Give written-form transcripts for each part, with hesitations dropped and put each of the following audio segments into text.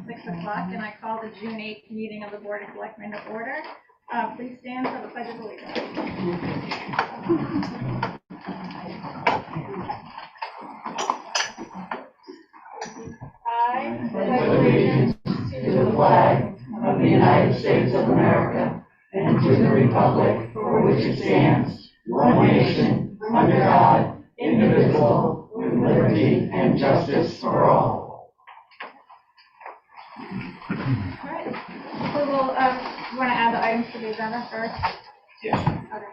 6 o'clock, and I call the June 8th meeting of the Board of Selectmen to order. Please stand for the Pledge of Allegiance. I pledge allegiance to the flag of the United States of America and to the republic for which it stands, one nation, under God, indivisible, with liberty and justice for all. All right. Approval of, you want to add the items to the agenda first? Yes. Okay.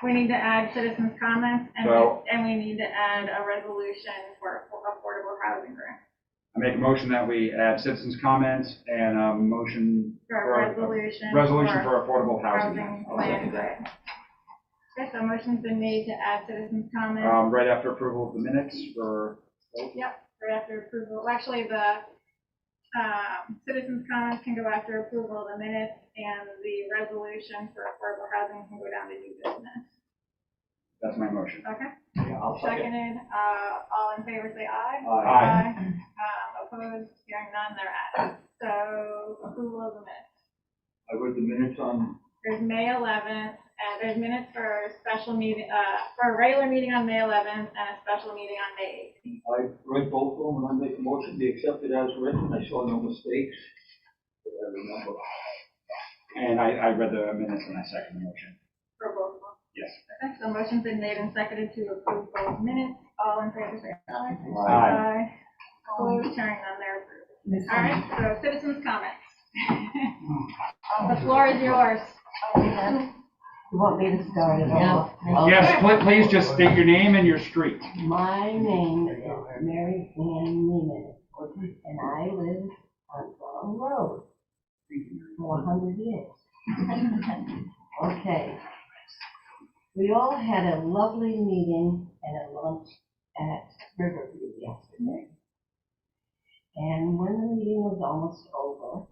We need to add citizens' comments, and we need to add a resolution for affordable housing grant. I make a motion that we add citizens' comments and a motion for a resolution for affordable housing plan grant. Okay, so a motion's been made to add citizens' comments. Right after approval of the minutes for. Yep, right after approval. Well, actually, the citizens' comments can go after approval of the minutes, and the resolution for affordable housing can go down to new business. That's my motion. Okay. Yeah, I'll second. Seconded. All in favor say aye. Aye. Opposed? Hearing none, they're added. So approval of the minutes. I read the minutes on. There's May 11th, and there's minutes for a special meeting, for a regular meeting on May 11th and a special meeting on May 18th. I read both of them, and I make a motion to be accepted as written. I saw no mistakes that I remember. And I read the minutes and I second the motion. For both of them? Yes. Okay, so motion's been made and seconded to approve both minutes. All in favor say aye. Aye. Opposed? Hearing none, they're approved. All right, so citizens' comments. The floor is yours. You want me to start it off? Yes, please just state your name and your street. My name is Mary Ann Neiman, and I live on Long Road for 100 years. Okay. We all had a lovely meeting and a lunch at Riverview yesterday. And when the meeting was almost over,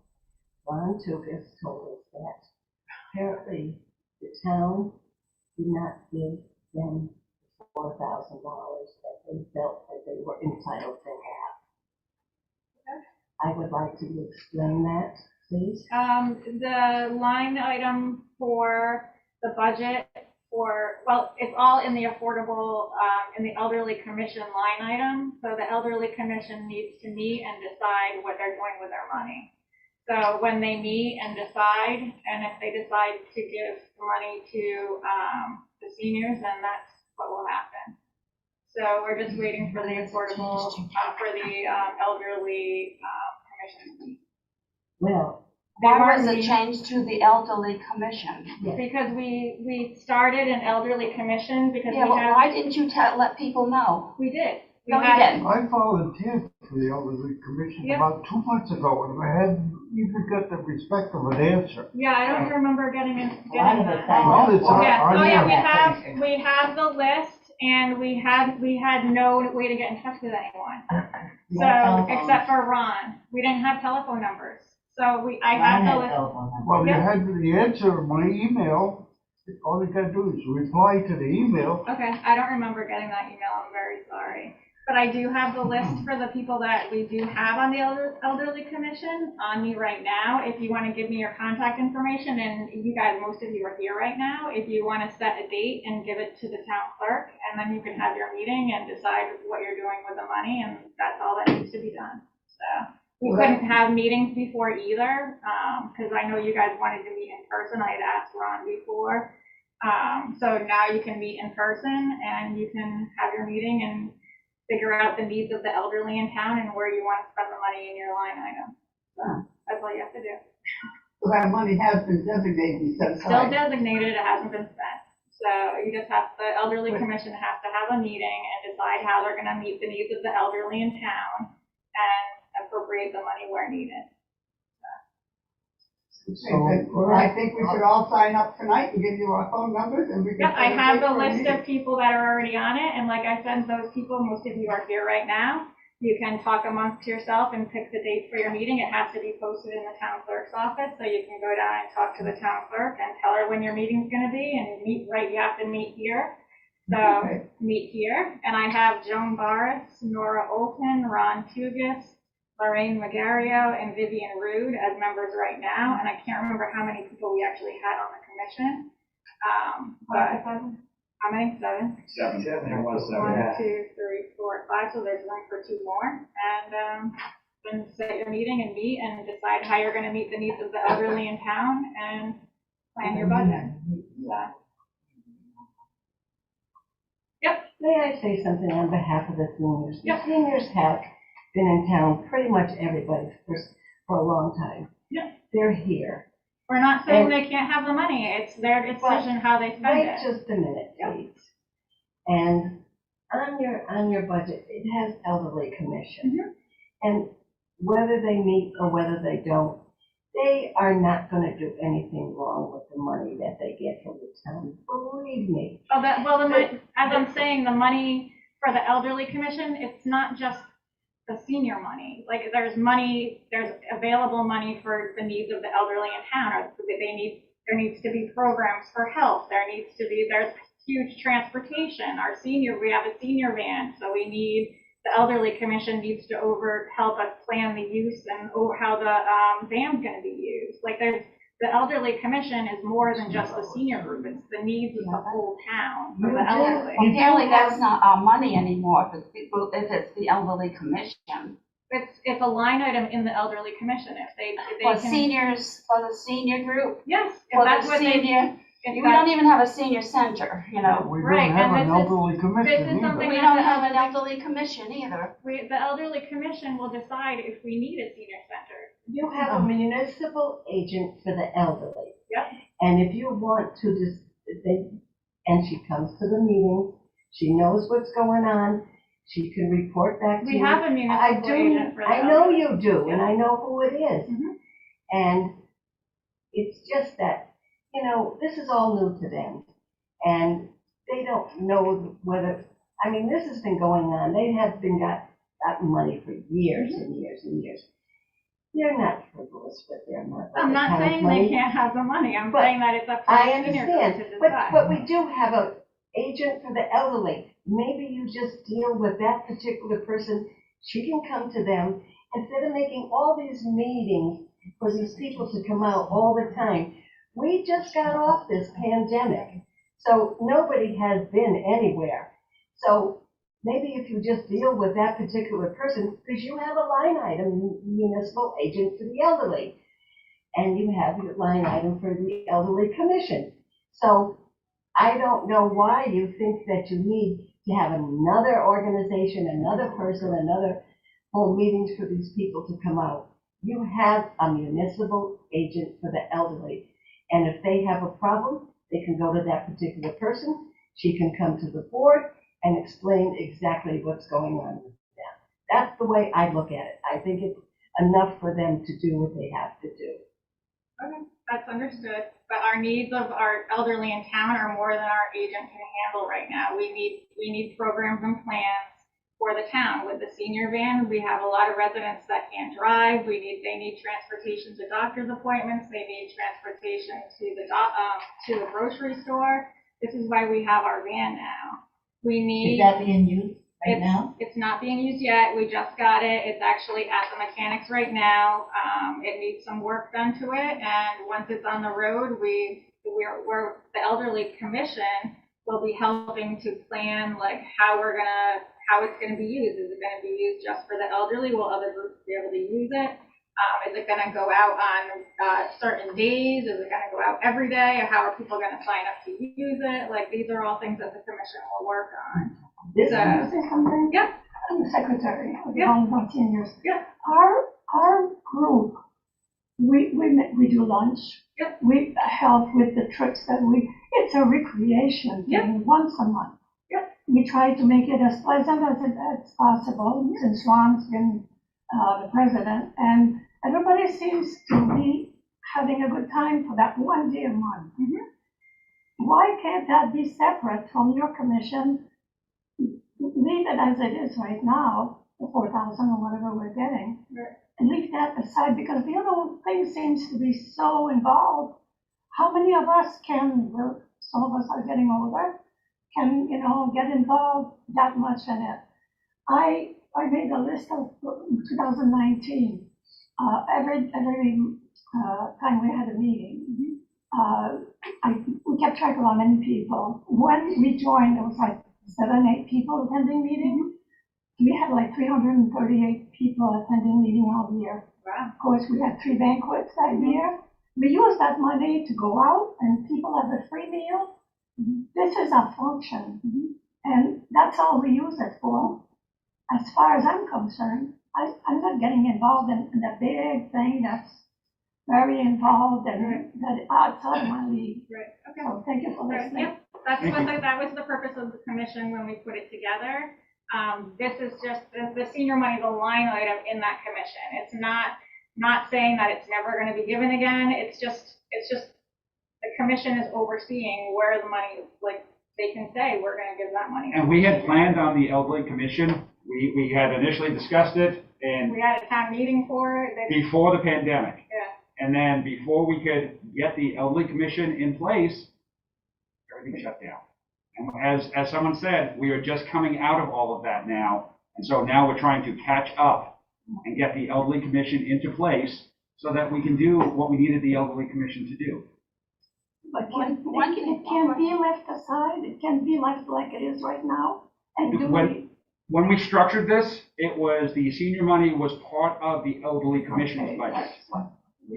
Ron Tugas told us that apparently the town did not give them $4,000 that they felt that they were entitled to have. I would like to explain that, please. The line item for the budget it's all in the affordable, in the elderly commission line item. So the elderly commission needs to meet and decide what they're doing with their money. So when they meet and decide, and if they decide to give money to the seniors, then that's what will happen. So we're just waiting for the affordable, for the elderly commission. Well, why was it changed to the elderly commission? Because we started an elderly commission because why didn't you let people know? We did. No, you didn't. I volunteered for the elderly commission about 2 months ago, and I hadn't even got the respect of an answer. Yeah, I don't remember getting that. We have the list, and we had no way to get in touch with anyone. So except for Ron, we didn't have telephone numbers. So I have the list. Well, you had the answer in my email. All you gotta do is reply to the email. Okay, I don't remember getting that email. I'm very sorry. But I do have the list for the people that we do have on the elderly commission on me right now. If you want to give me your contact information, and you guys, most of you are here right now, if you want to set a date and give it to the town clerk, and then you can have your meeting and decide what you're doing with the money, and that's all that needs to be done. So we couldn't have meetings before either, because I know you guys wanted to meet in person. I had asked Ron before. So now you can meet in person, and you can have your meeting and figure out the needs of the elderly in town and where you want to spend the money in your line item. So that's all you have to do. So that money has been designated, set aside. Still designated, it hasn't been spent. So you just have, the elderly commission has to have a meeting and decide how they're going to meet the needs of the elderly in town and appropriate the money where needed. Well, I think we should all sign up tonight and give you our phone numbers, and we can. Yep, I have the list of people that are already on it, and like I said, those people, most of you are here right now. You can talk amongst yourself and pick the date for your meeting. It has to be posted in the town clerk's office, so you can go down and talk to the town clerk and tell her when your meeting's going to be, and meet right. You have to meet here. So meet here, and I have Joan Barris, Nora Olton, Ron Tugas, Lorraine Magario and Vivian Rude as members right now, and I can't remember how many people we actually had on the commission. But how many? Seven? Seven. There was seven. 1, 2, 3, 4, 5, so there's room for 2 more. And then set your meeting and meet and decide how you're gonna meet the needs of the elderly in town and plan your budget. So. May I say something on behalf of the seniors? The Yep. seniors have been in town, pretty much everybody, for a long time. Yep. They're here. We're not saying And- they can't have the money, it's their decision how they spend Wait it. just a minute, Yep. please. And on your budget, it has elderly commission. Mhm. And whether they meet or whether they don't, they are not gonna do anything wrong with the money that they get from the town, believe me. Oh, the money, as I'm saying, the money for the elderly commission, it's not just the senior money. Like, there's available money for the needs of the elderly in town, or there needs to be programs for health, there's huge transportation. We have a senior van, so the elderly commission needs to help us plan the use and how the van's gonna be used. Like, the elderly commission is more than just the senior group, it's the needs of the whole town for the elderly. Apparently, that's not our money anymore if it's the elderly commission. It's a line item in the elderly commission, if they For can. seniors, for the senior group, Yes, if for the that's what senior, if we that's- don't even have a senior center, you know. We Right, don't have and an this is- elderly this commission is something- either. We don't have an elderly commission either. The elderly commission will decide if we need a senior center. You have a municipal agent for the elderly. Yep. And if you want to and she comes to the meetings, she knows what's going on, she can report back to you. We have a I municipal agent do, for the I know elderly. you do, and I know who it is. Mhm. And it's just that, this is all new to them. And they don't know whether, this has been going on, they have gotten money for years and years and years. They're not frivolous with their money. I'm not saying they can't have the money, I'm But saying that it's up to I the senior group to understand, but decide. we do have an agent for the elderly. Maybe you just deal with that particular person. She can come to them instead of making all these meetings for these people to come out all the time. We just got off this pandemic, so nobody has been anywhere. So maybe if you just deal with that particular person, because you have a line item, municipal agent for the elderly, and you have your line item for the elderly commission. So I don't know why you think that you need to have another organization, another person, another whole meetings for these people to come out. You have a municipal agent for the elderly. And if they have a problem, they can go to that particular person. She can come to the board and explain exactly what's going on with them. That's the way I look at it. I think it's enough for them to do what they have to do. Okay, that's understood, but our needs of our elderly in town are more than our agent can handle right now. We need programs and plans for the town. With the senior van, we have a lot of residents that can't drive. They need transportation to doctor's appointments. They need transportation to the grocery store. This is why we have our van now. Is that being used right now? It's not being used yet. We just got it. It's actually at the mechanics right now. It needs some work done to it, and once it's on the road, we're the elderly commission will be helping to plan like how it's gonna be used. Is it gonna be used just for the elderly? Will other groups be able to use it? Is it gonna go out on certain days? Is it gonna go out every day? Or how are people gonna sign up to use it? Like, these are all things that the commission will work on. This So- Can I say something? Yeah. I'm the secretary of the Yeah. Volunteer Seniors. Yeah. Our group, we do lunch. Yeah. We help with the trips it's a recreation thing once a month. Yeah. We try to make it as pleasant as possible since Ron's been the president, and everybody seems to be having a good time for that one day a month. Mhm. Why can't that be separate from your commission? Leave it as it is right now, the 4,000 or whatever we're getting. Right. And leave that aside, because the other thing seems to be so involved. How many of us some of us are getting older, can, get involved that much in it? I made a list of 2019. Every time we had a meeting, we kept track of how many people. When we joined, there was like 7, 8 people attending meetings. We had like 338 people attending meeting all year. Wow. Of course, we had 3 banquets that year. We used that money to go out and people have a free meal. This is our function. And that's all we use it for. As far as I'm concerned, I'm not getting involved in a big thing that's very involved and that outside my league. Right, okay. So thank you for Right, listening. yep, that was the purpose of the commission when we put it together. This is just, the senior money is a line item in that commission. It's not saying that it's never gonna be given again, it's just, the commission is overseeing where the money is, like, they can say, we're gonna give that money. And we had planned on the elderly commission, we had initially discussed it, and We had a town meeting for it. before the pandemic. Yeah. And then before we could get the elderly commission in place, everything shut down. And as someone said, we are just coming out of all of that now. And so now we're trying to catch up and get the elderly commission into place so that we can do what we needed the elderly commission to do. But it can't be left aside, it can't be left like it is right now. And do we? When we structured this, it was the senior money was part of the elderly commission's budget.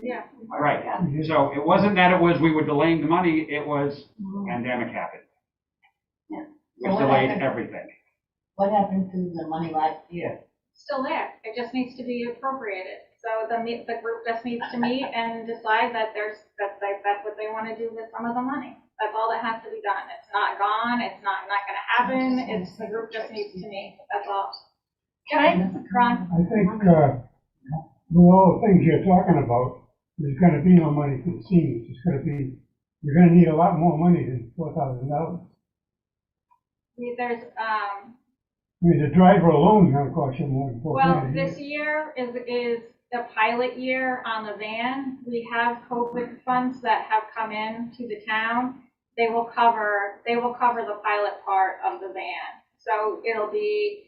Yeah. Right. So it wasn't that we were delaying the money, it was pandemic happened. Yeah. Which delayed everything. What happened to the money last year? Still there, it just needs to be appropriated. So the group just needs to meet and decide that that's what they want to do with some of the money. That's all that has to be done. It's not gone, it's not gonna happen, the group just needs to meet, that's all. Okay, Ron? I think, with all the things you're talking about, there's gonna be no money for the seniors. You're gonna need a lot more money than $4,000. There's, I mean, the driver alone is gonna cost you more than $4,000. well, this year is the pilot year on the van. We have COVID funds that have come in to the town. They will cover the pilot part of the van. So it'll be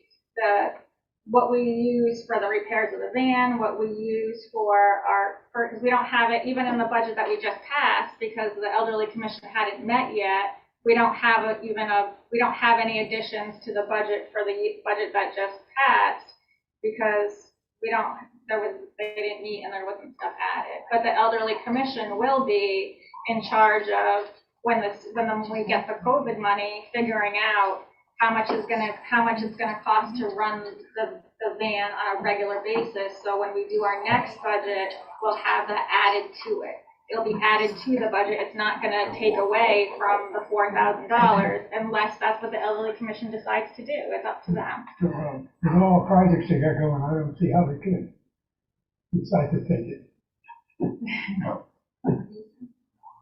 what we use for the repairs of the van, what we use because we don't have it even in the budget that we just passed because the elderly commission hadn't met yet. We don't have any additions to the budget for the budget that just passed because they didn't meet and there wasn't stuff added. But the elderly commission will be in charge of when we get the COVID money, figuring out how much it's gonna cost to run the van on a regular basis. So when we do our next budget, we'll have that added to it. It'll be added to the budget. It's not gonna take away from the $4,000 unless that's what the elderly commission decides to do. It's up to them. With all the projects they got going, I don't see how they could decide to take it.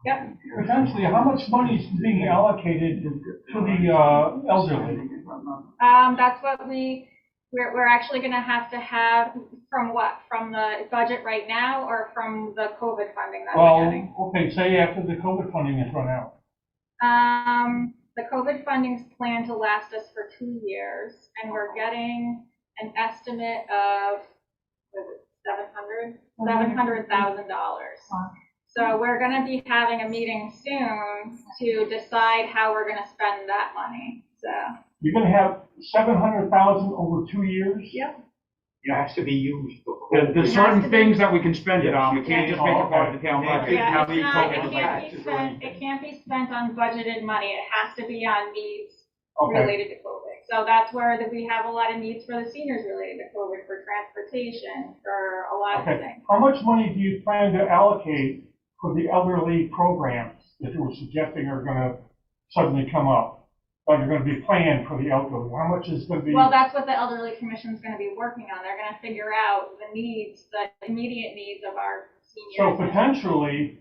Yep. Potentially, how much money is being allocated to the elderly? That's what we're actually gonna have to have from the budget right now or from the COVID funding that we're getting? Well, okay, say after the COVID funding is run out. The COVID funding's planned to last us for 2 years and we're getting an estimate of, $700,000. So we're gonna be having a meeting soon to decide how we're gonna spend that money, so. You're gonna have 700,000 over 2 years? Yep. It has to be used before. There's certain things that we can spend it on, we can't just make it part of the town budget. Yeah, How many COVID it can't be spent on budgeted money, it has to be on needs Okay. related to COVID. So that's where we have a lot of needs for the seniors related to COVID, for transportation, for a lot of Okay. things. How much money do you plan to allocate for the elderly programs that you were suggesting are gonna suddenly come up? Like are gonna be planned for the elderly? How much is gonna be? Well, that's what the elderly commission's gonna be working on. They're gonna figure out the immediate needs of our seniors. So potentially,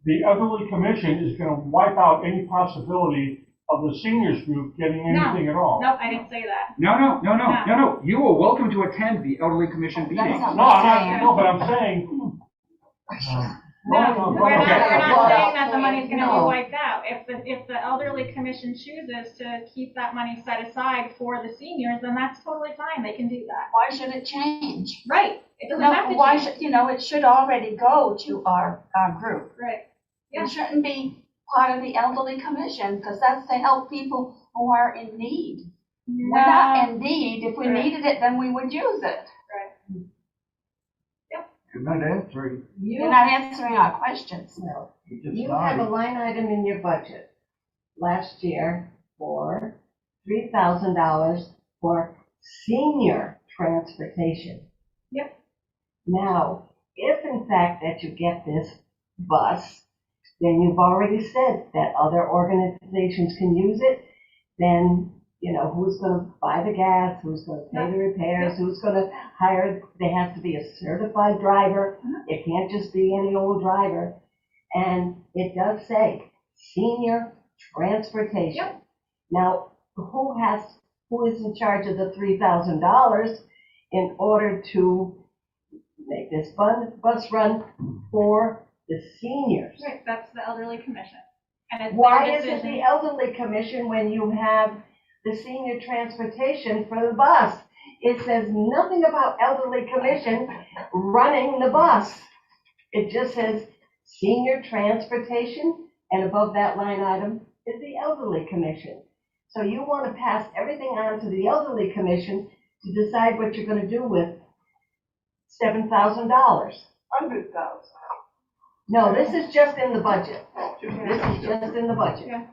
the elderly commission is gonna wipe out any possibility of the seniors group getting anything at all. Nope, I didn't say that. No. You are welcome to attend the elderly commission meeting. That's No, but I'm saying, No, we're Okay. not saying that the money's gonna be No. wiped out. If the elderly commission chooses to keep that money set aside for the seniors, then that's totally fine, they can do that. Why should it change? Right, it doesn't have No, to why change. should, it should already go to our group. Right, Yeah. It shouldn't be part of the elderly commission, because that's to help people who are in need. We're not in need. If we Right. needed it, then we would use it. You're not answering, You're not answering our questions. No. you just You have a nodded. line item in your budget last year for $3,000 for senior transportation. Yep. Now, if in fact that you get this bus, then you've already said that other organizations can use it, then, who's gonna buy the gas, who's gonna pay the repairs, who's gonna hire, there has to be a certified driver, it can't just be any old driver. And it does say senior transportation. Yep. Now, who is in charge of the $3,000 in order to make this bus run for the seniors? right, that's the elderly commission. And it's Why their is it decision. the elderly commission when you have the senior transportation for the bus? It says nothing about elderly commission running the bus. It just says senior transportation, and above that line item is the elderly commission. So you want to pass everything on to the elderly commission to decide what you're going to do with $7,000. $100,000. No, this is just in the budget. This is just in the budget. Yeah.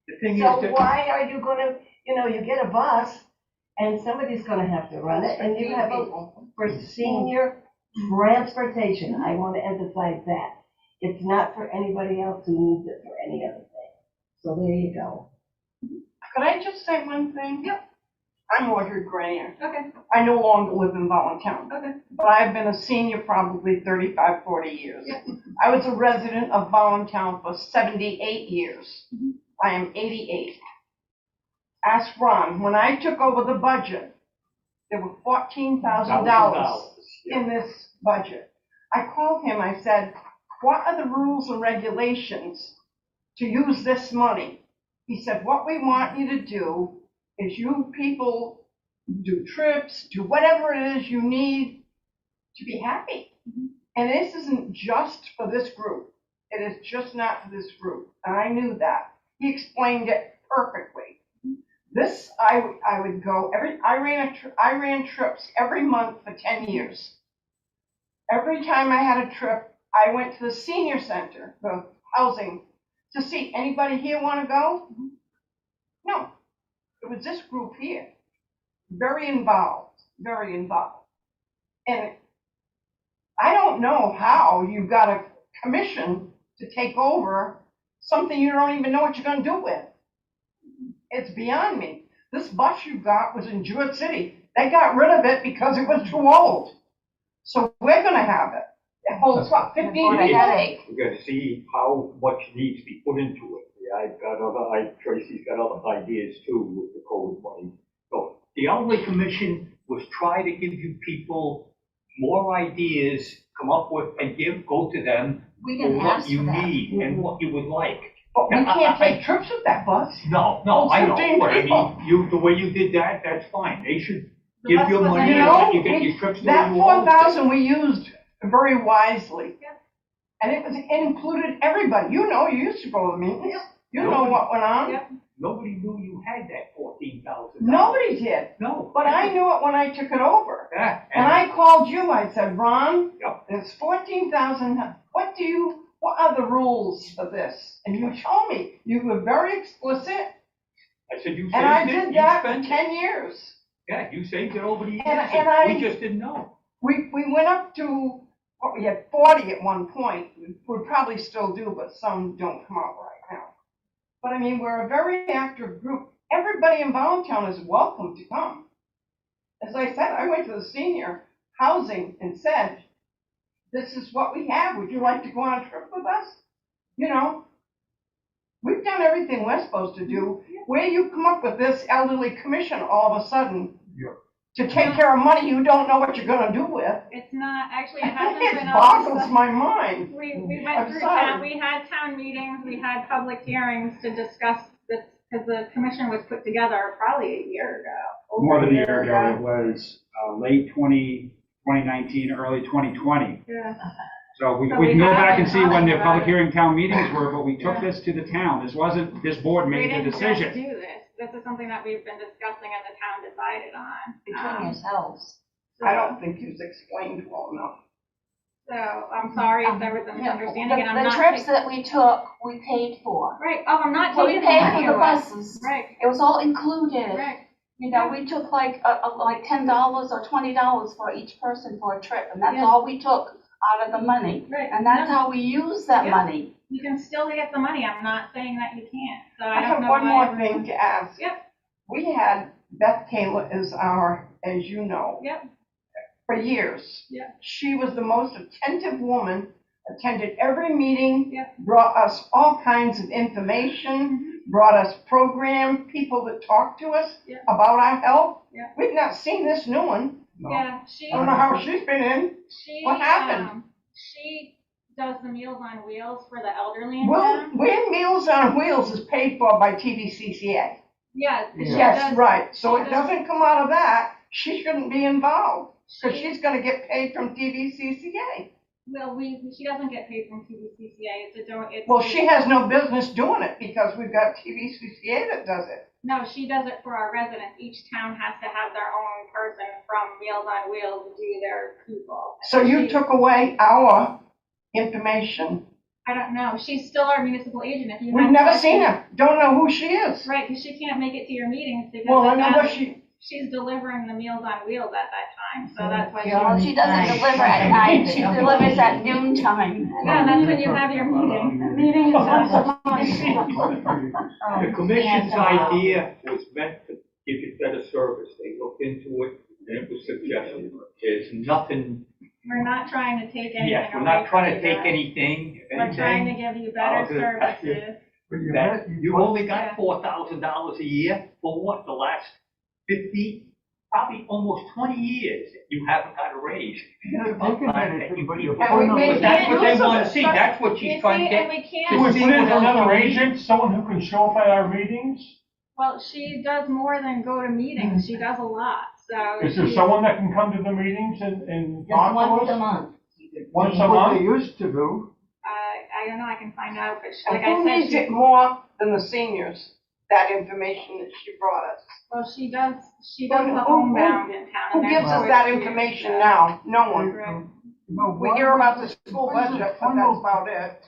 The thing is So that, why are you gonna, you get a bus and somebody's gonna have to run it and you have for senior transportation. I want to emphasize that. It's not for anybody else who needs it for any other thing. So there you go. Could I just say one thing? Yep. I'm Audrey Grayer. Okay, I no longer live in Voluntown, okay. but I've been a senior probably 35, 40 years. Yep. I was a resident of Voluntown for 78 years. Mhm. I am 88. Ask Ron, when I took over the budget, there were $14,000 in this budget. I called him, I said, what are the rules and regulations to use this money? He said, what we want you to do is you people do trips, do whatever it is you need to be happy. And this isn't just for this group. It is just not for this group. And I knew that. He explained it perfectly. This, I would go I ran trips every month for 10 years. Every time I had a trip, I went to the senior center, the housing, to see anybody here want to go? No. It was this group here. Very involved, very involved. And I don't know how you got a commission to take over something you don't even know what you're going to do with. It's beyond me. This bus you got was in Jewett City. They got rid of it because it was too old. So we're going to have it. It holds, what, 15 What a people? headache. We gotta see how much needs to be put into it. Yeah, Tracy's got other ideas too with the COVID money. So the elderly commission was try to give you people more ideas, come up with and go to them We for didn't what ask you for that. need and what you would like. But we can't take trips with that bus. No, Oh, I know, 15 but I people. mean, the way you did that, that's fine. They should The give bus you was money in- and let you get your trips the way That you want. 4,000 we used very wisely. Yep. And it included everybody. You used to go to meetings. You know what went on. Yep. Nobody knew you had that $14,000. Nobody did. No. But I knew it when I took it over. Yeah. And I called you, I said, Ron, Yep. there's 14,000, what are the rules for this? And you told me, you were very explicit, I said, you saved and I it, did you that for spent it. 10 years. Yeah, you saved it over the years, And I- we just didn't know. We went up to, we had 40 at one point, we probably still do, but some don't come out right now. But I mean, we're a very active group. Everybody in Voluntown is welcome to come. As I said, I went to the senior housing and said, this is what we have. Would you like to go on a trip with us? We've done everything we're supposed to do. Where you come up with this elderly commission all of a sudden? Yeah. to take care of money you don't know what you're gonna do with. It's not, actually, it hasn't It been. boggles my mind. We I'm went through sorry. town, we had town meetings, we had public hearings to discuss this, because the commission was put together probably a year ago. over More than a year ago, it was late 2019, early 2020. Yeah. So we So can we go have back and been see when talking the about public it. hearing town meetings were, but we took Yeah. this to the town. This wasn't, this board We made the didn't just decision. do this. This is something that we've been discussing and the town decided on. Between yourselves. I don't think you've explained well enough. So I'm sorry if there was a misunderstanding and I'm The not. trips that we took, we paid for. Right, oh, I'm not So we taking the paid money for the away. buses. Right, It was all included. right. You know, we took like $10 or $20 for each person for a trip, and that's Yeah. all we took out of the money. Right. And that's No. how we use that Yeah. money. You can still get the money. I'm not saying that you can't. So I I have don't know one why more everyone- thing to ask. Yep. We had Beth Taylor as our, as you know, Yep. for years. Yep. She was the most attentive woman, attended every meeting, Yep. brought us all kinds of information, brought us program, people that talked to us Yep. about our health. Yep. We've not seen this new one. Yeah, she. I don't know how she's been in. She, What happened? She does the Meals on Wheels for the elderly in Well, town. when Meals on Wheels is paid for by TVCCA. Yeah. she Yes, does- right. So she it does- doesn't come out of that. She shouldn't be involved because she- she's gonna get paid from TVCCA. Well, she doesn't get paid from TVCCA. It's Well, she has no business doing it because we've got TVCCA that does it. No, she does it for our residents. Each town has to have their own person from Meals on Wheels do their people. So you took away our information. I don't know. She's still our municipal agent. If you We've have never questions- seen her. Don't know who she is. Right, because she can't make it to your meetings because Well, I of know that. what she, She's delivering the Meals on Wheels at that time, so that's why Well, she doesn't deliver at night, she delivers at noon time. Yeah, that's when you have your meeting. The meeting is once a month. The commission's idea was meant to give you better service. They looked into it and it was suggested. There's nothing, We're not trying to take anything yes, we're away not from trying to you take guys. anything, if We're trying to anything. give you better good. services. That you only Yeah. got $4,000 a year for what, the last 50, probably almost 20 years, you haven't got a raise. You're not taking anything, but you're Yeah, we putting made up. But that's what they use of want it. to see, that's what You she's see, trying to and get. we Do can't, we see put in what else another you need. agent, someone who can show up at our meetings? well, she does more than go to meetings. She does a lot, so. Is there she- someone that can come to the meetings and talk Once to a us? month. Once a What month? they used to do. I don't know, I can find out, but and like I who said, needs it more than the seniors, that information that she brought us? well, she does the Who- homebound in town. Who and gives that's us what that she- information now? No one. Right. No, We hear about the school budget, but that's about it.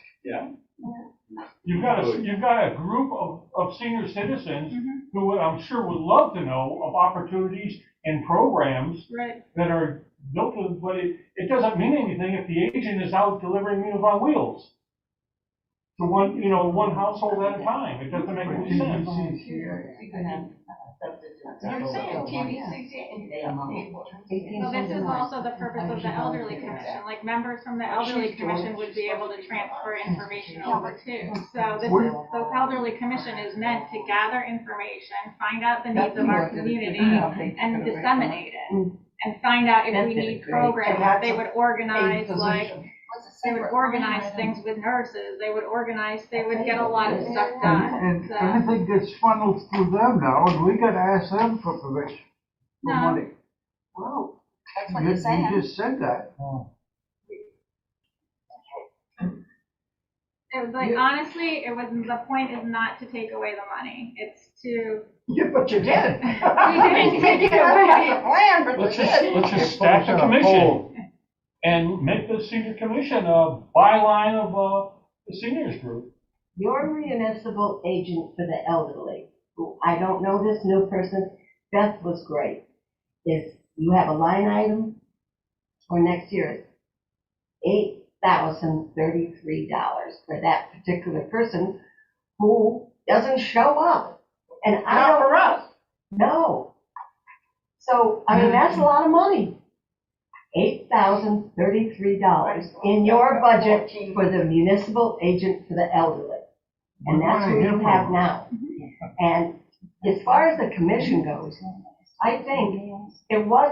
You've got a group of senior citizens Mhm. who I'm sure would love to know of opportunities and programs Right, that are built in, but it doesn't mean anything if the agent is out delivering Meals on Wheels to one household at a time. It doesn't make any sense. You're saying TVCCA. so this is also the purpose of the elderly commission, like members from the elderly commission would be able to transfer information over too. So this is, the elderly commission is meant to gather information, find out the needs of our community and disseminate it. And find out if we need programs, they would organize like, they would organize things with nurses, they would get a lot of stuff done, And so. everything gets funneled through them now, and we gotta ask them for permission, for No. money. Well, that's what You you're saying. you just said that. It was like, honestly, the point is not to take away the money, it's to, Yeah, but you did. We didn't take it away. away. That's the plan, but you Let's just did. stack the commission and make the senior commission a byline of the seniors group. Your municipal agent for the elderly, who I don't know this new person, Beth was great, is you have a line item for next year, $8,033 for that particular person who doesn't show up. And I Not don't for us. know. So, I mean, that's a lot of money. $8,033 in your budget for the municipal agent for the elderly. And that's what you have now. And as far as the commission goes, I think it was,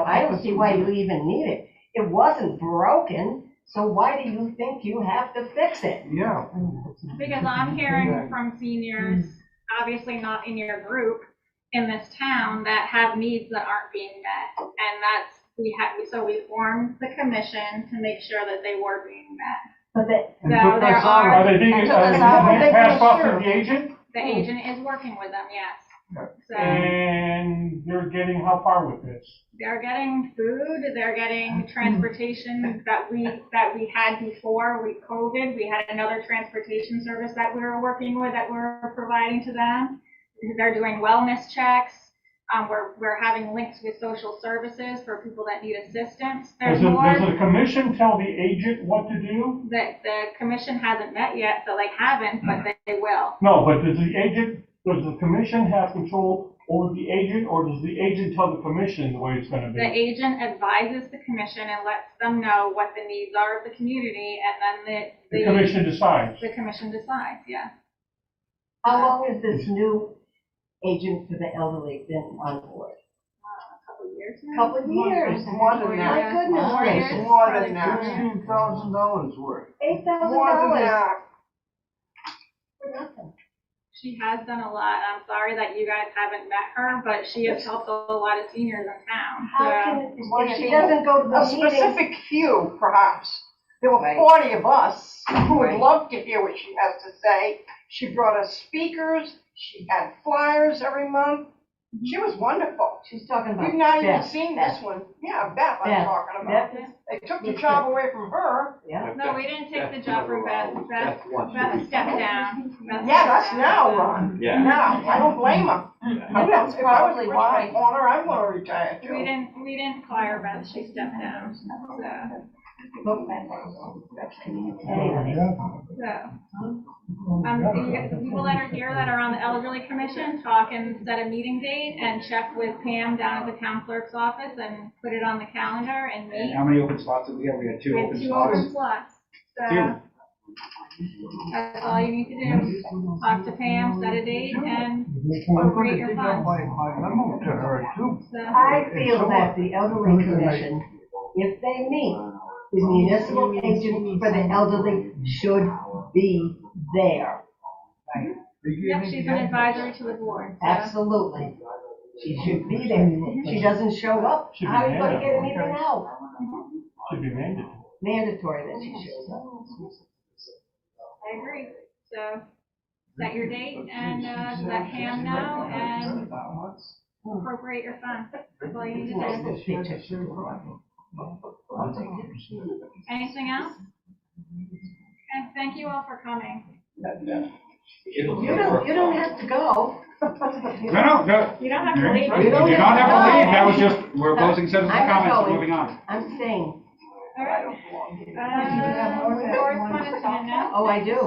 I don't see why you even need it. It wasn't broken, so why do you think you have to fix it? Yeah. Because I'm hearing from seniors, obviously not in your group, in this town that have needs that aren't being met. And that's, so we formed the commission to make sure that they were being met. But that, So there Are are, they being, And took us out. passed off to the agent? the agent is working with them, yes. So And they're getting how far with this? they're getting food, they're getting transportation that we had before with COVID. We had another transportation service that we were working with that we're providing to them. They're doing wellness checks. We're having links with social services for people that need assistance. There's Does more. the commission tell the agent what to do? That the commission hasn't met yet, so they haven't, but they will. No, but does the commission have control over the agent, or does the agent tell the commission the way it's gonna The be? agent advises the commission and lets them know what the needs are of the community, and then The commission decides. the commission decides, yeah. how long has this new agent for the elderly been on board? A couple of years now. Couple of years. More than My that. goodness More years. gracious. More than that. $16,000 worth. $8,000. More than that. For nothing. She has done a lot. I'm sorry that you guys haven't met her, but she has helped a lot of seniors in town. How So can, Well, if she- she doesn't go to A the meetings? specific few, perhaps. There were Right. 40 of us who would Right. love to hear what she has to say. She brought us speakers, she had flyers every month. She was wonderful. She's talking about You've not even Beth. seen this one. Yeah, Beth I'm Beth. talking about. Beth is, They took the job away from her. yeah. no, we didn't take the job from Beth. Beth stepped down. Beth Yeah, that's stepped now, down. Ron. Yeah. Now, I don't blame her. That's If I was probably Rich why. Corner, I'd want to retire We too. didn't fire Beth. She stepped down. So. The people that are here that are on the elderly commission talk and set a meeting date and check with Pam down at the town clerk's office and put it on the calendar and And meet. how many open spots did we have? We had two We have open two spots. open slots. So Two. that's all you need to do. Talk to Pam, set a date, and appropriate your funds. My memo to her too. So I feel that the elderly commission, if they meet, the municipal agent for the elderly should be there. yep, she's an advisory to the board. So. Absolutely. She should be there. She doesn't show up, Should be how are you gonna there. get anything out? Should be mandated. Mandatory that she shows up. I agree. So set your date and let Pam know and appropriate your funds. That's all you need to do. Anything else? And thank you all for coming. You don't have to go. No. You don't have to leave. You do not have to leave. That was just, we're closing citizens' I'm comments and going. moving on. I'm staying. All right. Correspondence now. Oh, I do.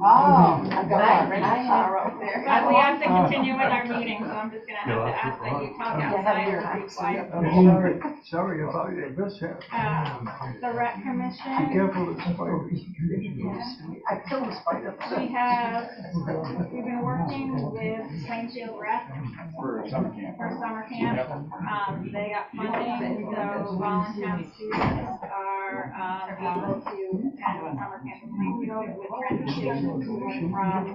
Oh, I've got I- my rental I- car out there. But we have to continue with our meeting, so I'm just gonna have to ask that you talk outside or be quiet. Sorry about your mishap. The rec Be commission, careful with spiders. I killed a spider. we've been working with Plainfield Rec For summer camp. for summer camp. They got funding, so volunteer students are able to attend summer camp in Plainfield with transportation from.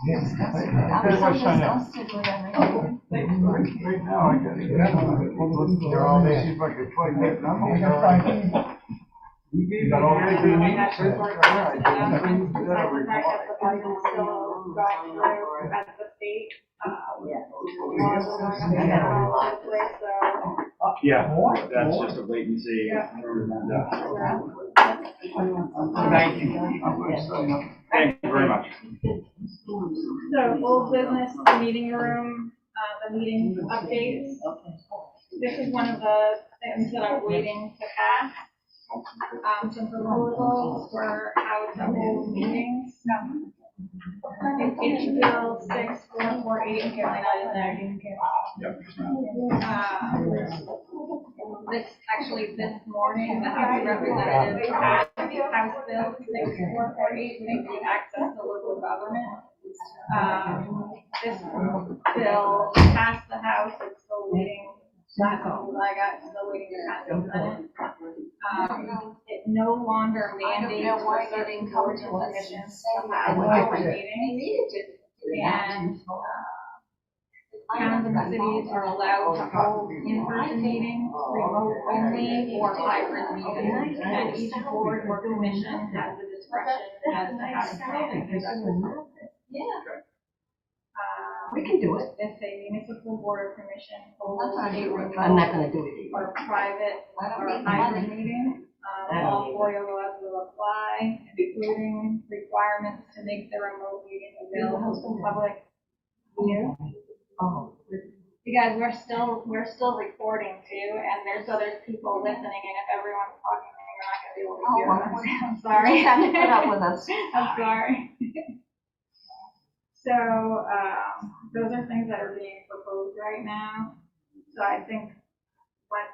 Here's my sign up. Right now, I gotta get on. They're all there. See if I can find that number. You got all the That's needs? the fact that the funding is still going through at the state. Laws are going up and down all over the place, so. Yeah, that's just a wait and see. Yeah. Thank you. Thank you very much. So old business, the meeting room, the meeting updates. This is one of the things that I'm waiting to pass. Some proposals for how to hold meetings. I think HBL 6448 is probably not in there. Yep. This morning, the House of Representatives passed House Bill 6448, making access to local government. this bill passed the House, it's still waiting, last news I got, it's still waiting to pass the Senate. It no longer mandates for certain boards and commissions to have open meetings. And, towns and cities are allowed to hold in-person meetings, remote only, or hybrid meetings. And each board or commission has the discretion as to how to plan and conduct it. Yeah. We can do it. If a municipal board or commission holds a I'm not remote gonna do it or private I don't or need the hybrid money. meeting, all FOIA laws will apply, including requirements to make the remote meeting available to public view. Oh. Because we're still recording too, and there's people listening, and if everyone's talking, then you're not gonna be able to hear us. I'm sorry. You have to put up with us. I'm sorry. So, those are things that are being proposed right now. So I think once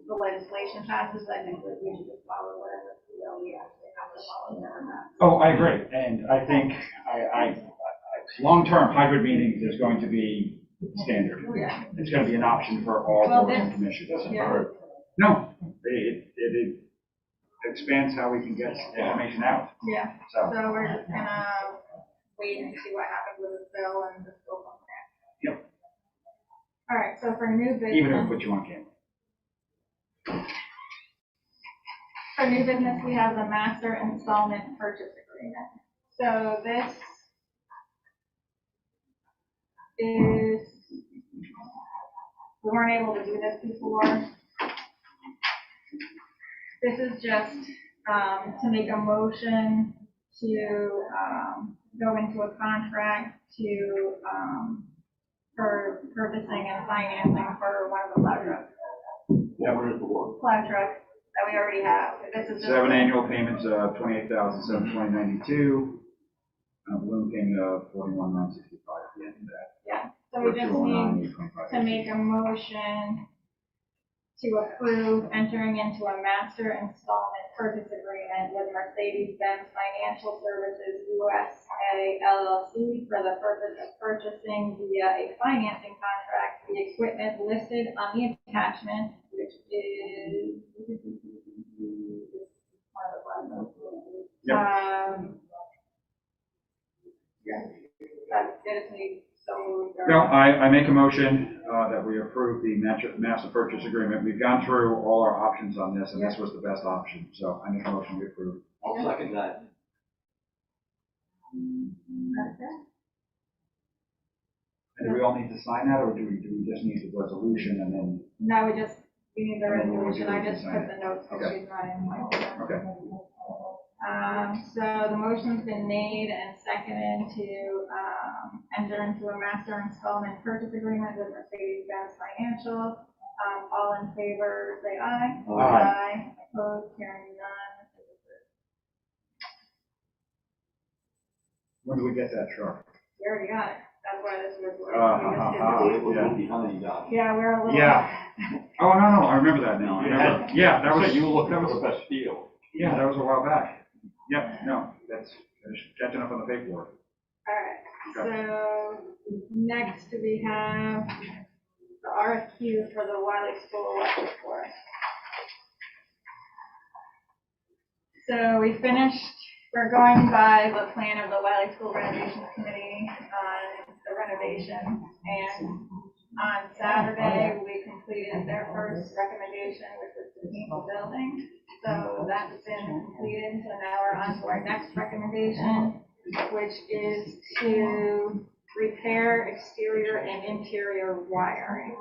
the legislation passes, I think that we should just follow whatever we actually have to follow there. Oh, I agree, and I think, long-term hybrid meetings is going to be standard. Yeah. It's gonna be an option for all Well, boards and this- commissions. yeah. No, it expands how we can get information out, Yeah, so. so we're just gonna wait and see what happens with this bill and just go from there. Yep. All right, so for new business. Even if we put you on camera. For new business, we have the master installment purchase agreement. So this is, we weren't able to do this before. This is just, to make a motion to, go into a contract to, for purchasing and financing for one of the plow trucks. Yeah, what is the one? Plow truck that we already have. This is just. 7 annual payments of $28,720.92. Balloon payment of $41,965 at the end of that. Yeah, so we just need to make a motion to approve entering into a master installment purchase agreement with Mercedes-Benz Financial Services USA LLC for the purpose of purchasing via a financing contract the equipment listed on the attachment, which is one of the ones. That's it, so. No, I make a motion that we approve the master purchase agreement. We've gone through all our options on this, and this was the best option, so I make a motion we approve. I'll second that. And do we all need to sign that, or do we just need the resolution and then? No, we need the And then we'll resolution, I do it just and put sign the notes, because Okay. she's not in my order. Okay. So the motion's been made and seconded to, enter into a master installment purchase agreement with Mercedes-Benz Financial. All in favor, say aye. Aye. Opposed, hearing none. When do we get that truck? We already got it, that's why this was. Yeah, we're a little. Yeah. Oh, no, I remember that now. I remember. Yeah, that was. You looked that for was the best deal. Yeah, that was a while back. Yep, no, that's catching up on the paperwork. All right, so next we have the RFQ for the Wiley School electric work. So we finished, we're going by the plan of the Wiley School Renovations Committee on the renovations. And on Saturday, we completed their first recommendation, which was to paint the building. So that's been completed, so now we're on to our next recommendation, which is to repair exterior and interior wiring.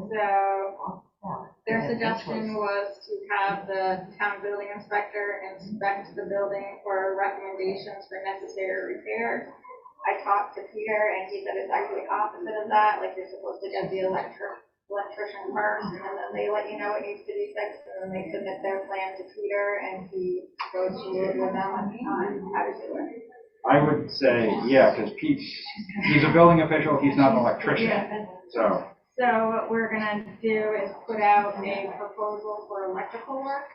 So their suggestion was to have the town building inspector inspect the building for recommendations for necessary repairs. I talked to Peter and he said it's actually opposite of that, like you're supposed to get the electrician first, and then they let you know what needs to be fixed, and then they submit their plan to Peter, and he goes through it with them on how to do it. I would say, yeah, because he's a building official, he's not an electrician, Yeah. so. So what we're gonna do is put out a proposal for electrical work.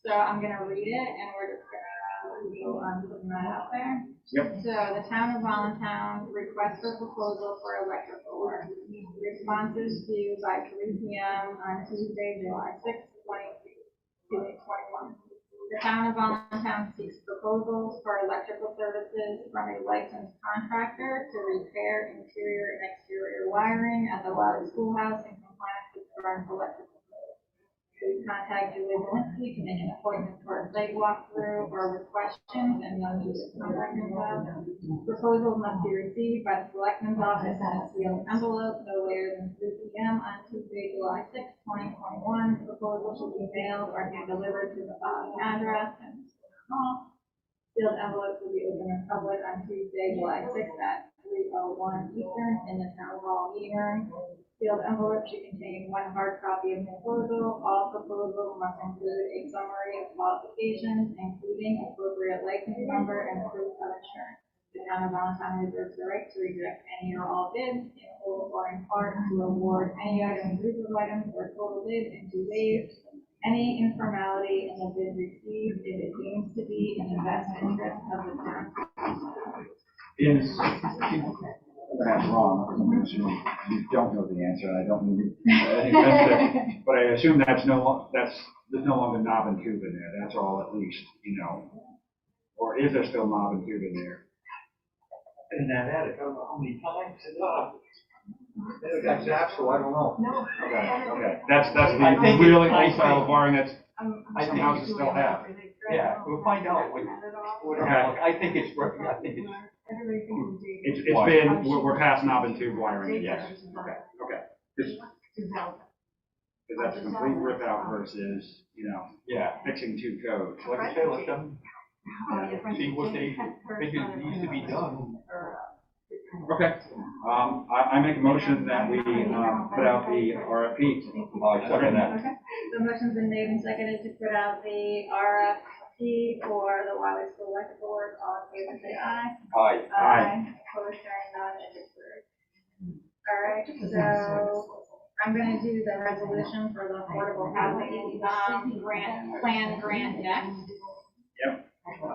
So I'm gonna read it, and we're just gonna So I'm putting that out there. Yep. So the town of Allentown requests for proposal for electrical work. Responses due by 3 p.m. on Tuesday, July 6th, 2021. The town of Allentown seeks proposals for electrical services from a licensed contractor to repair interior and exterior wiring at the Wiley Schoolhouse in compliance with current electrical code. Please contact Julie Walensky to make an appointment for a site walkthrough or with questions and those who contact info. Proposals must be received by the Selectmen's office in a sealed envelope no later than 3 p.m. on Tuesday, July 6th, 2021. Proposals should be mailed or hand delivered to the following address and hall. Sealed envelopes will be open in public on Tuesday, July 6th at 3:01 Eastern in the town hall meeting room. Sealed envelope should contain 1 hard copy of the proposal. All proposals must include a summary of qualifications, including appropriate license number and proof of insurance. The town of Allentown reserves the right to reject any or all bids in whole or in part, to award any item, group of items, or total bid, and to waive any informality in the bid received if it seems to be in the best interest of the town. That's wrong, because I'm going to assume you don't know the answer, and I don't mean any offensive, but I assume there's no longer knob and tube in there, that's all at least, or is there still knob and tube in there? In that attic, I don't know how many times it got zapped, so I don't know. No. Okay, that's I the think really I old style think- of wiring that's, I some think houses still have. Yeah, we'll find out what I think it's, It's been, we're past knob and tube wiring, yes. Okay. Because that's a complete rip out versus, yeah. fixing tube code. Like I said, let them see what they think needs to be done. Okay, I make a motion that we, put out the RFP. I second that. Okay, the motion's been made and seconded to put out the RFP for the Wiley School electrical work. All in favor, say aye. Aye. Aye. Opposed, hearing none, it is approved. All right, so I'm gonna do the resolution for the affordable housing, grant next. Yep.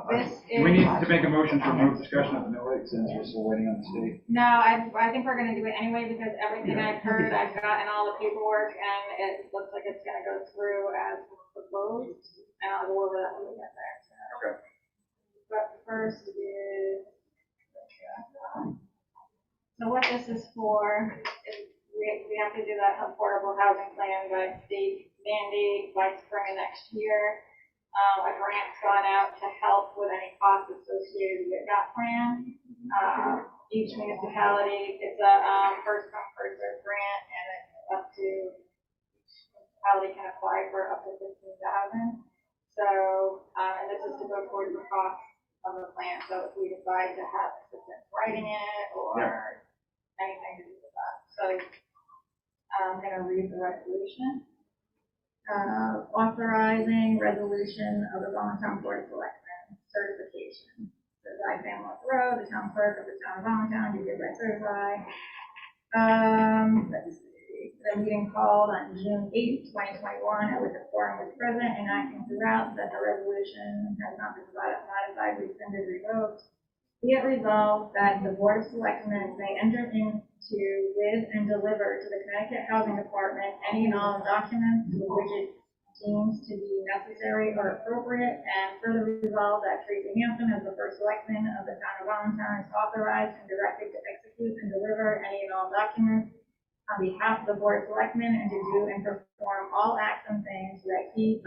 This Do we need is, to make a motion to remove discussion of the mill rate since we're still waiting on the state? no, I think we're gonna do it anyway because everything I've heard, I've gotten all the paperwork and it looks like it's gonna go through as proposed. And I'll go over that when we get there. So. Okay. But first is, so what this is for is we have to do that affordable housing plan by state mandate by spring of next year. A grant's gone out to help with any costs associated with that plan. Each municipality, it's a first come, first served grant, and it's up to municipality can apply for up to $15,000. So, and this is to go towards the cost of the plan. So if we decide to have assistance writing it or anything to do with that. So I'm going to read the resolution. Authorizing resolution of the Allentown Board of Selectmen certification. Certified Family Road, the town clerk of the town of Allentown, you hereby certify. Let's see, the meeting called on June 8th, 2021, at which a quorum was present and acting throughout, that the resolution has not been modified, rescinded, revoked. Be it resolved that the Board of Selectmen may enter into with and deliver to the Connecticut Housing Department any and all documents which it deems to be necessary or appropriate, and further resolved that Tracy Hampton, as the first selectman of the town of Allentown, is authorized and directed to execute and deliver any and all documents on behalf of the Board of Selectmen and to do and perform all acts and things that she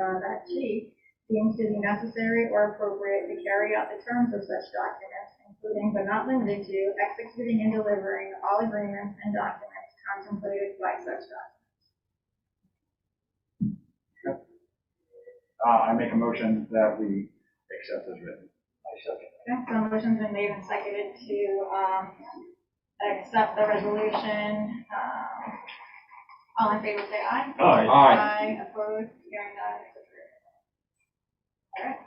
deems to be necessary or appropriate to carry out the terms of such documents, including but not limited to executing and delivering all agreements and documents contemplated by such documents. I make a motion that we accept as written. I second. Okay, so motion's been made and seconded to accept the resolution. All in favor, say aye. Aye. Aye. Opposed, hearing none, it's approved. All right.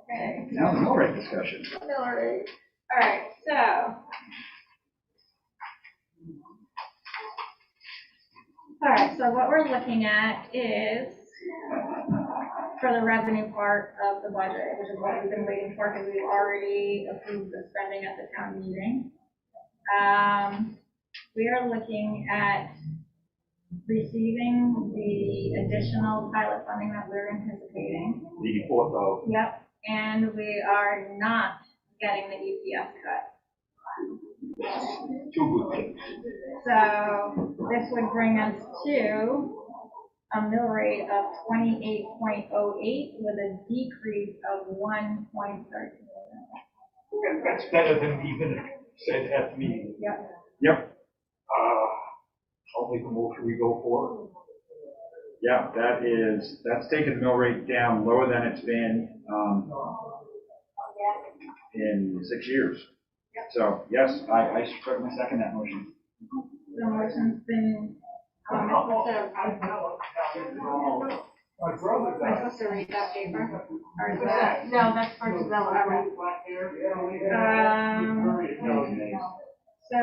Okay. Now the mill rate discussion. All right, so. All right, so what we're looking at is for the revenue part of the budget, which is what we've been waiting for, because we've already approved the spending at the town meeting. We are looking at receiving the additional pilot funding that we're anticipating. 84,000. Yep, and we are not getting the EPS cut. Two good things. So this would bring us to a mill rate of 28.08 with a decrease of 1.13. That's better than even said at the meeting. Yep. Yep, I'll make a motion, we go for it. yeah, that's taken the mill rate down lower than it's been, in 6 years. So, yes, I certainly second that motion. The motion's been, I'm supposed to read that paper? Or is that? No, that's for development. So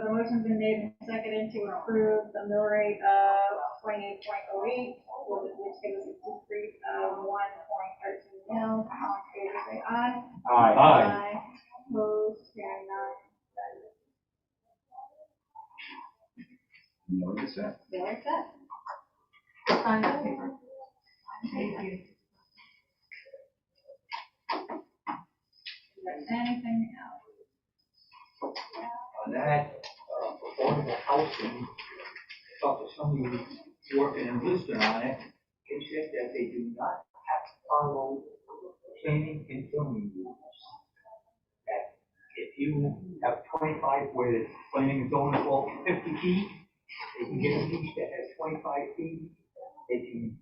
the motion's been made and seconded to approve the mill rate of 28.08, which gives us a decrease of 1.13 mils. All in favor, say aye. Aye. Opposed, hearing none. No, it's set. There it's set. Sign that paper. Thank you. Is there anything else? On that, affordable housing, talked to somebody working in Lisbon on it, they said that they do not have to follow planning and zoning rules. That if you have 25 where planning and zoning is all 50 feet, they can get a piece that has 25 feet, they can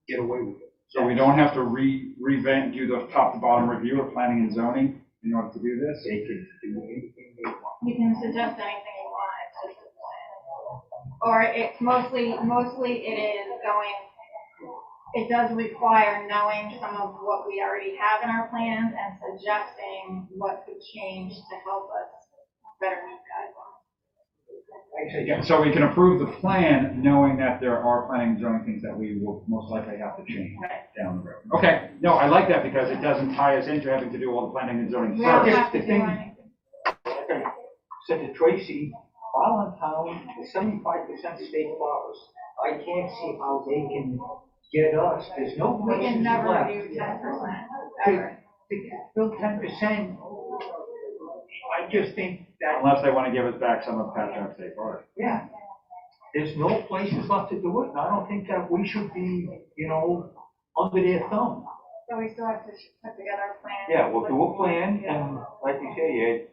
get away with it. So we don't have to revamp, do the top to bottom review of planning and zoning in order to do this? They can do anything they want. You can suggest anything you want, it's just a plan. Or it mostly it is going, it does require knowing some of what we already have in our plans and suggesting what could change to help us better meet guidelines. Yeah, so we can approve the plan knowing that there are planning and zoning things that we will most likely have to change down the road. Okay, no, I like that because it doesn't tie us into having to do all the planning and zoning We don't first. have to the do thing- anything. Said to Tracy, Allentown is 75% state forest. I can't see how they can get us, there's no We places can never left. do 10%, ever. They can build 10%. I just think that, Unless they want to give us back some of Patchogue State Forest. yeah, there's no places left to do it, and I don't think that we should be, under their thumb. So we still have to put together a plan. Yeah, we'll do a plan, and like you say, Ed,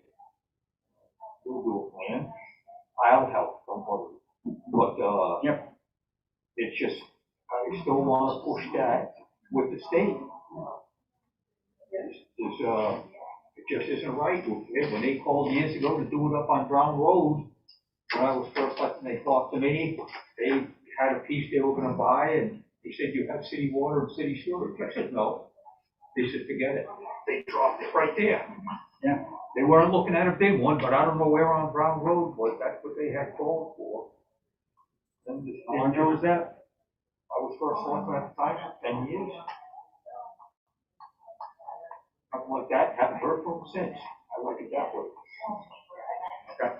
we'll do a plan. I'll help, don't worry. But, Yep. it's just, I still want to push that with the state. It just isn't right. When they called years ago to do it up on Brown Road, when I was first elected, they talked to me, they had a piece they were gonna buy, and they said, you have city water and city sewer. I said, no. They said, forget it. They dropped it right there. Yeah. They weren't looking at a big one, but I don't know where on Brown Road was, that's what they had called for. And How long ago was that? I was first selectman at the time, 10 years. Something like that, haven't heard from them since. I like it that way. Okay.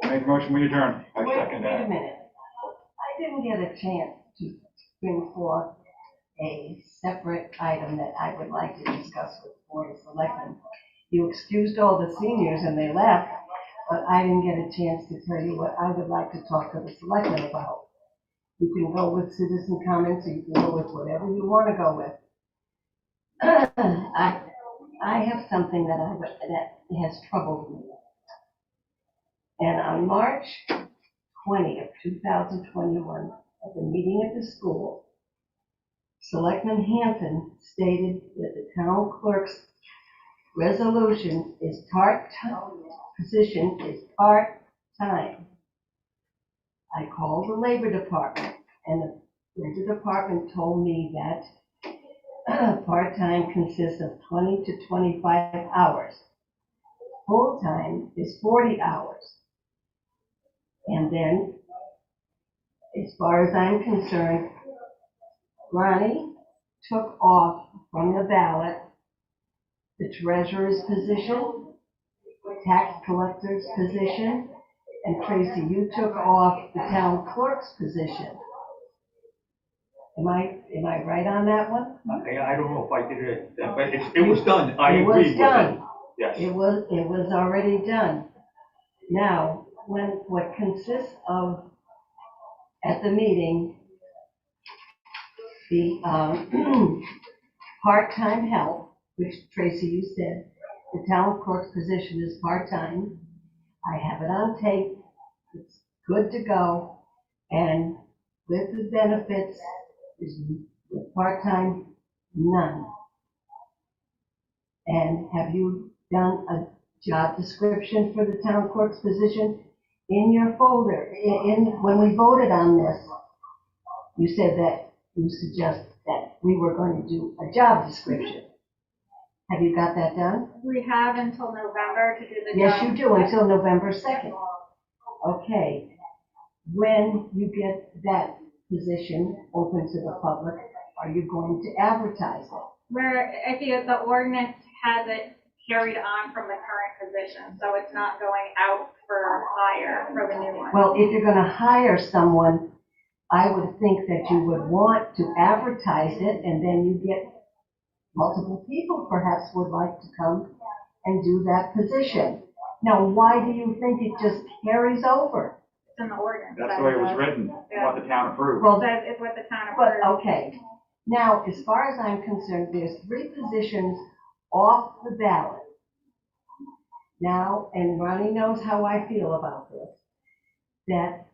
Make a motion, we adjourn. I second Wait a that. minute. I didn't get a chance to bring forth a separate item that I would like to discuss with the Board of Selectmen. You excused all the seniors and they left, but I didn't get a chance to tell you what I would like to talk to the Selectmen about. You can go with citizen comments, or you can go with whatever you want to go with. I have something that has troubled me. And on March 20th, 2021, at the meeting at the school, Selectman Hampton stated that the town clerk's resolution is position is part-time. I called the Labor Department, and the Labor Department told me that part-time consists of 20 to 25 hours. Full-time is 40 hours. And then, as far as I'm concerned, Ronnie took off from the ballot the treasurer's position, tax collector's position, and Tracy, you took off the town clerk's position. Am I right on that one? I don't know if I did it, but it was done. I It was agree with done. it. Yes. It was already done. Now, what consists of, at the meeting, the part-time help, which Tracy, you said, the town clerk's position is part-time. I have it on tape. It's good to go. And with the benefits, is with part-time, none. And have you done a job description for the town clerk's position? In your folder, when we voted on this, you said that you suggest that we were going to do a job description. Have you got that done? We have until November to do the Yes, job. you do, until November 2nd. Okay. When you get that position open to the public, are you going to advertise it? Where, I think the ordinance has it carried on from the current position, so it's not going out for hire for the new one. Well, if you're going to hire someone, I would think that you would want to advertise it, and then you get multiple people perhaps would like to come and do that position. Now, why do you think it just carries over? It's in the ordinance. That's the way it was written, what the town approved. Well, Says it's what the town but, approved. okay. Now, as far as I'm concerned, there's 3 positions off the ballot. Now, and Ronnie knows how I feel about this, that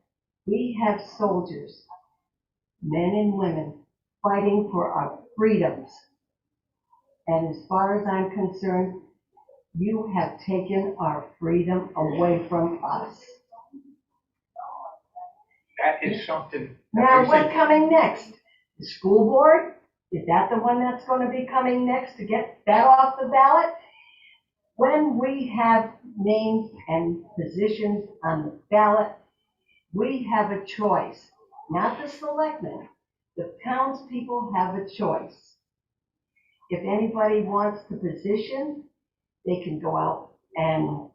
we have soldiers, men and women, fighting for our freedoms. And as far as I'm concerned, you have taken our freedom away from us. That is something. Now, what's coming next? The school board? Is that the one that's going to be coming next to get that off the ballot? When we have names and positions on the ballot, we have a choice. Not the selectmen. The townspeople have a choice. If anybody wants the position, they can go out and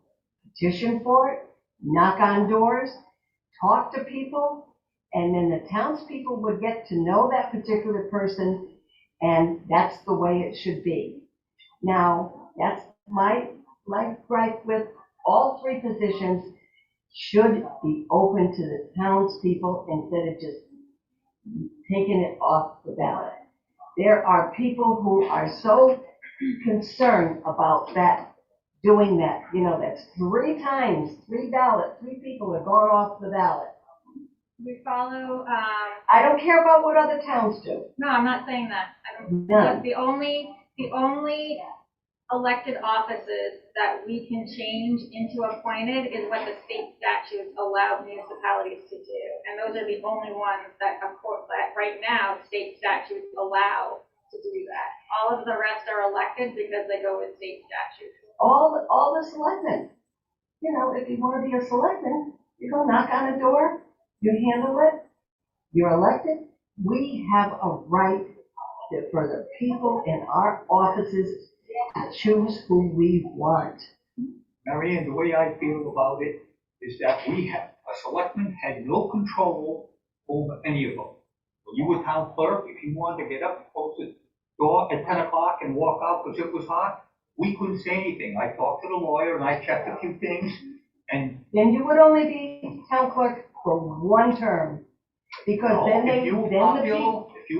petition for it, knock on doors, talk to people, and then the townspeople would get to know that particular person, and that's the way it should be. Now, that's my gripe with all 3 positions should be open to the townspeople instead of just taking it off the ballot. There are people who are so concerned about that, doing that. You know, that's 3 times, 3 ballots, 3 people have gone off the ballot. We follow, I don't care about what other towns do. no, I'm not saying that. I don't, None. the only elected offices that we can change into appointed is what the state statutes allow municipalities to do. And those are the only ones that, of course, that right now, state statutes allow to do that. All of the rest are elected because they go with state statutes. All the selectmen. You know, if you want to be a selectman, you go knock on a door, you handle it, you're elected. We have a right for the people in our offices to choose who we want. Marianne, the way I feel about it is that a selectman had no control over any of them. When you were town clerk, if you wanted to get up and close the door at 10 o'clock and walk out because it was hot, we couldn't say anything. I talked to the lawyer and I checked a few things, and Then you would only be town clerk for 1 term, because then if you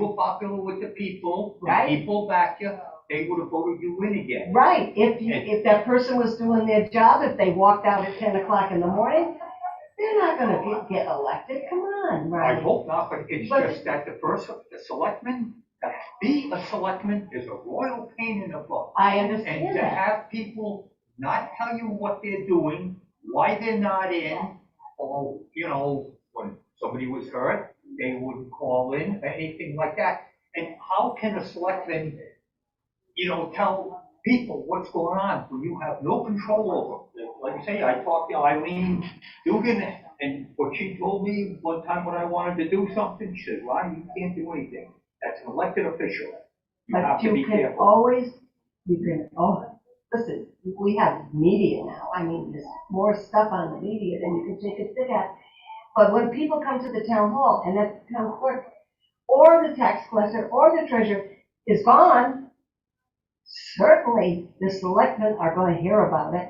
were popular with the people, Right. the people backed you, they would have voted you in again. Right, if that person was doing their job, if they walked out at 10 o'clock in the morning, they're not gonna get elected, come on, I right? hope not, but it's But- just that the selectman, to be a selectman is a royal pain in the butt. I And understand to that. have people not tell you what they're doing, why they're not in, or, you know, when somebody was hurt, they wouldn't call in, or anything like that. And how can a selectman, you know, tell people what's going on when you have no control over it? Like I say, I talked to Eileen Dugan, and what she told me one time when I wanted to do something, she said, Ronnie, you can't do anything. That's an elected official. You have But to be you can careful. always, listen, we have media now. I mean, there's more stuff on the media than you can take a stick at. But when people come to the town hall and that town clerk or the tax collector or the treasurer is gone, certainly the selectmen are going to hear about it.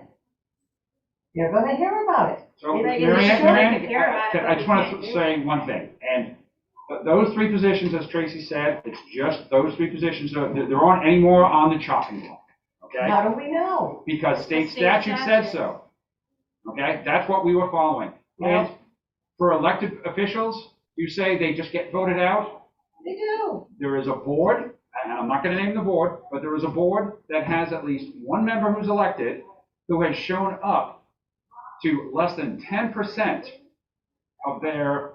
They're going to hear about it. So, They Mary Ann, should Mary take care of Ann, it, I but just we want can't to do say one thing, and those three positions, as Tracy said, it's just those three positions, there aren't any more on the chopping block, okay? How do we know? Because state State statute said statute. so, okay? That's what we were following. And for elected officials, you say they just get voted out. They do. There is a board, and I'm not going to name the board, but there is a board that has at least one member who's elected who has shown up to less than 10% of their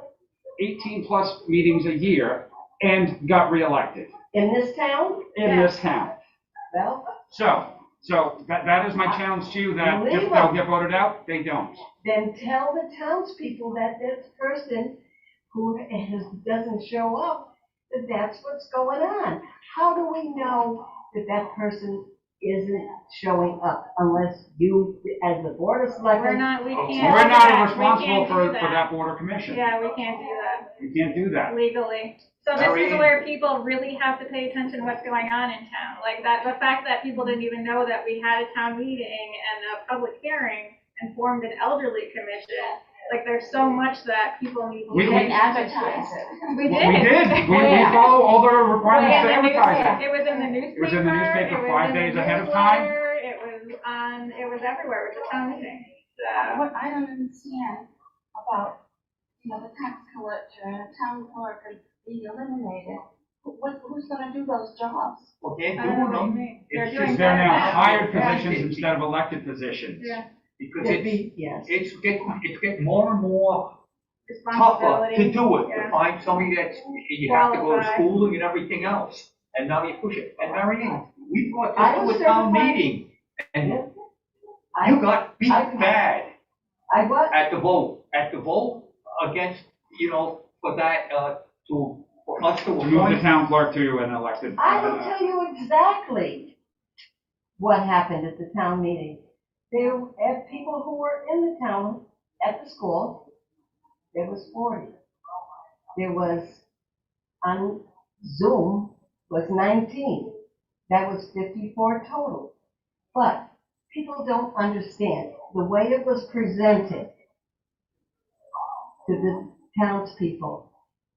18-plus meetings a year and got reelected In this town? in this town. Well, So that is my challenge to you, that Believe if they'll them. get voted out, they don't. then tell the townspeople that this person who doesn't show up, that that's what's going on. How do we know that that person isn't showing up unless you, as the board of We're selectmen? not, we can't. We're do not that. We responsible can't for do that board or commission. Yeah, we can't do that We can't do that. legally. So this Mary is Ann. where people really have to pay attention to what's going on in town. Like that, the fact that people didn't even know that we had a town meeting and a public hearing and formed an elderly commission. Like there's so much that people need to We pay advertise it. We did. We did. We follow all the requirements to advertise It was in the newspaper. It was in the newspaper it was 5 in the days ahead of time. newsletter, it was everywhere. It was a town meeting. So, What I don't understand about, the tax collector and a town clerk are being eliminated, who's gonna do those jobs? Well, they're I don't know doing what you them. mean. They're It's doing just They're better now now. hired Yeah. positions instead of elected positions. Yeah. Because Yes. it's getting more and more tougher Responsibility. to do it, to Yeah. find somebody that's, you have to go to Qualified. schooling and everything else. And now you push it. And Mary Ann, we brought I this was to a town certified. meeting, and I- you got beat I- bad I what? at the vote against, for that, for us to To move the appoint. town clerk to an elected. I will tell you exactly what happened at the town meeting. There, as people who were in the town, at the school, there was 40. There was, on Zoom, was 19. That was 54 total. But people don't understand the way it was presented to the townspeople.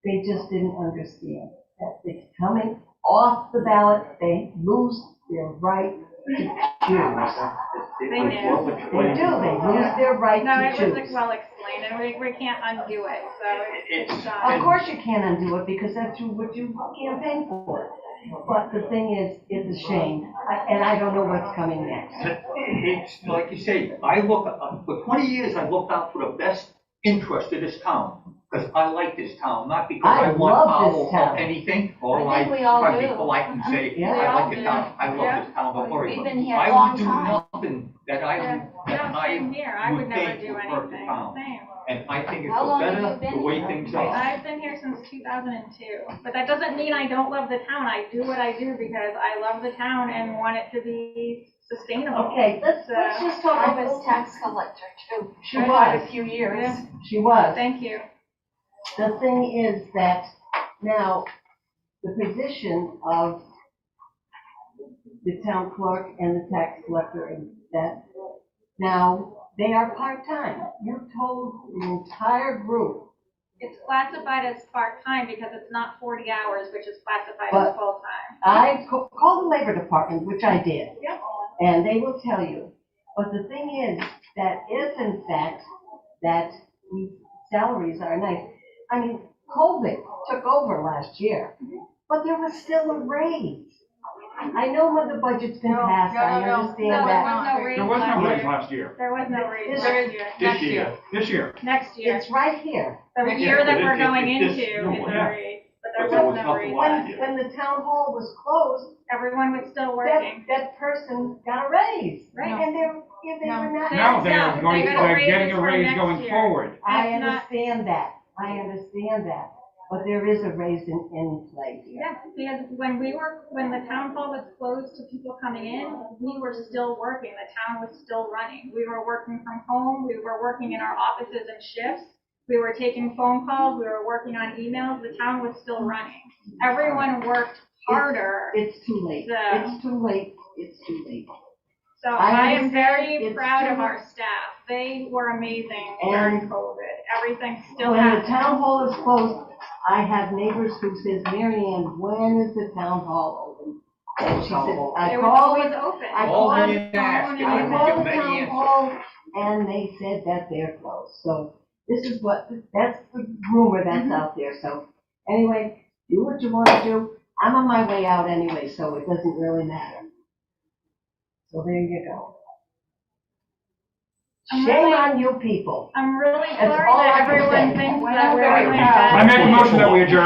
They just didn't understand that it's coming off the ballot, they lose their right to choose. They They do, they lose their right No, to it was choose. like, well explained, and we can't undo it, so it's, Of course you can't undo it, because that's what you campaign for. But the thing is, it's a shame, and I don't know what's coming next. It's like you say, for 20 years, I looked out for the best interest of this town, because I like this town, not because I I want love power this or town. anything, or I think we all try to be do. polite and say, Yeah. We I all like the do. town, I Yeah. love this town, don't worry We've about been it. here a I long would do time. nothing that I yeah, would, same here, I would never think do would hurt the anything, town. same. And I think it's How long have better you been the way here? things are. I've been here since 2002, but that doesn't mean I don't love the town. I do what I do because I love the town and want it to be sustainable. Okay, let's just talk I about. was tax collector too, She for quite was. a few years. Yeah. She was. Thank you. The thing is that now, the position of the town clerk and the tax collector and that, now, they are part-time. You told the entire group, It's classified as part-time because it's not 40 hours, which is classified But- as full-time. I called the labor department, which I did, Yep. and they will tell you. But the thing is, that if in fact, that these salaries are nice, I mean, COVID took over last year, but there was still a raise. I know when the budget's been passed, I understand No, there that. was no raise There was no last raise year. last year. There was no raise This- last year. This year. This year. Next year. It's right here. The year that we're going It's into this is new a one. raise, but there But there was was no nothing raise last last year. year. When the town hall was closed, Everyone was still working. that person got a raise. Right. And they were not. No, They they're got going, a they're raise getting a for raise next going year. forward. I It's not- understand that. I understand that. But there is a raise in play here. Yeah, because when the town hall was closed to people coming in, we were still working, the town was still running. We were working from home, we were working in our offices and shifts, we were taking phone calls, we were working on emails, the town was still running. Everyone worked harder. It's too late. So- It's too late. It's too late. So I I am very understand. proud It's of true. our staff. They were amazing And during COVID. Everything still When the happened. town hall is closed, I have neighbors who says, Mary Ann, when is the town hall open? And she said, I It was called, always open. I All called, they ask, and I I called give the them any town answer. hall, and they said that they're closed. So this is that's the rumor that's out there. So anyway, do what you want to do. I'm on my way out anyway, so it doesn't really matter. So there you go. I'm Shame really- on you people. I'm really That's sorry all that I can everyone say. thinks Well, that we're very doing proud. bad. I make a motion that we adjourn.